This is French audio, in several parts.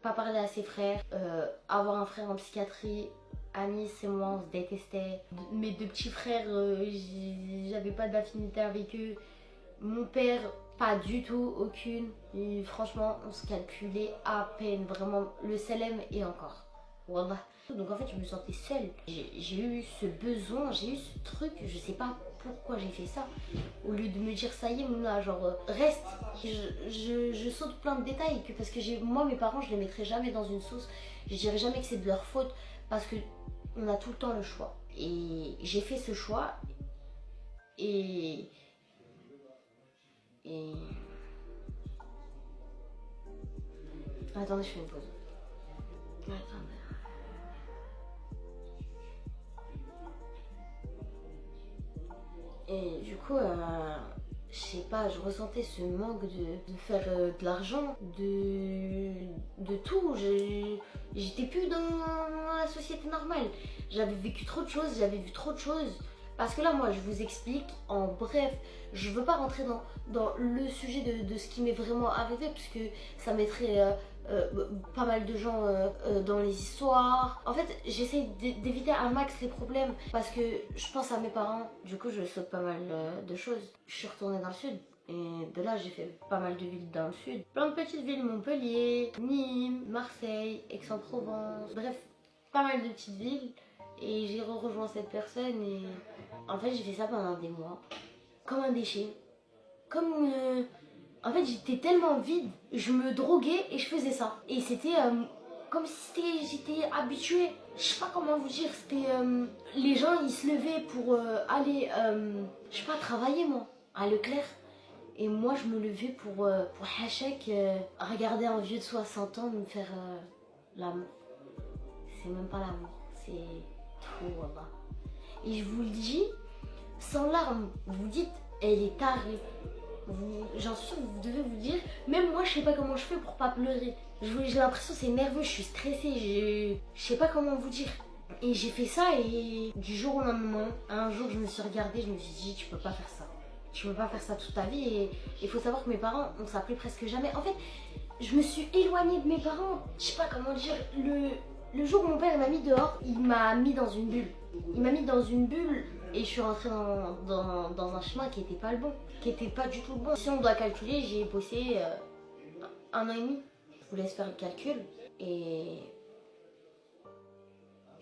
pas parler à ses frères, avoir un frère en psychiatrie. Anis et moi on se détestait. Mes deux petits frères, j'avais pas d'affinité avec eux. Mon père, pas du tout, aucune. Et franchement, on se calculait à peine, vraiment, le salem et encore. Wallah. Donc en fait, je me sentais seule. J'ai eu ce besoin, j'ai eu ce truc, je sais pas pourquoi j'ai fait ça. Au lieu de me dire, ça y est, Mouna, genre, reste. Je saute plein de détails, parce que moi, mes parents, je les mettrai jamais dans une sauce. Je dirais jamais que c'est de leur faute, parce que on a tout le temps le choix. Et j'ai fait ce choix, et... Attendez, je fais une pause. Attendez. Et du coup, je sais pas, je ressentais ce manque de faire de l'argent, de tout. J'étais plus dans la société normale. J'avais vécu trop de choses, j'avais vu trop de choses. Parce que là, moi, je vous explique en bref. Je veux pas rentrer dans le sujet de ce qui m'est vraiment arrivé, parce que ça mettrait pas mal de gens dans les histoires. En fait, j'essaie d'éviter un max les problèmes, parce que je pense à mes parents. Du coup, je saute pas mal de choses. Je suis retournée dans le sud. Et de là, j'ai fait pas mal de villes dans le sud. Plein de petites villes, Montpellier, Nîmes, Marseille, Aix-en-Provence. Bref, pas mal de petites villes. Et j'ai rejoint cette personne et en fait j'ai fait ça pendant des mois. Comme un déchet. Comme... En fait j'étais tellement vide, je me droguais et je faisais ça. Et c'était comme si j'étais habituée. Je sais pas comment vous dire, c'était... les gens ils se levaient pour aller, je sais pas, travailler moi, à Leclerc. Et moi je me levais pour Hachek, regarder un vieux de 60 ans me faire l'amour. C'est même pas l'amour, c'est... tout, voilà. Et je vous le dis, sans larmes, vous dites, elle est tarée. J'en suis sûre, vous devez vous dire, même moi je sais pas comment je fais pour pas pleurer. J'ai l'impression que c'est nerveux, je suis stressée, je sais pas comment vous dire. Et j'ai fait ça et du jour au lendemain, un jour je me suis regardée, je me suis dit, tu peux pas faire ça. Tu peux pas faire ça toute ta vie. Et il faut savoir que mes parents, on s'appelait presque jamais. En fait, je me suis éloignée de mes parents, je sais pas comment dire, le jour où mon père m'a mis dehors, il m'a mis dans une bulle. Il m'a mis dans une bulle et je suis rentrée dans un chemin qui était pas le bon, qui était pas du tout le bon. Si on doit calculer, j'ai bossé 1 an et demi. Je vous laisse faire le calcul et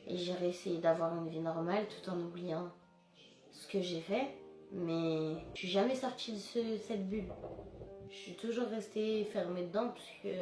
j'ai réussi d'avoir une vie normale tout en oubliant ce que j'ai fait. Mais je suis jamais sortie de cette bulle. Je suis toujours restée fermée dedans parce que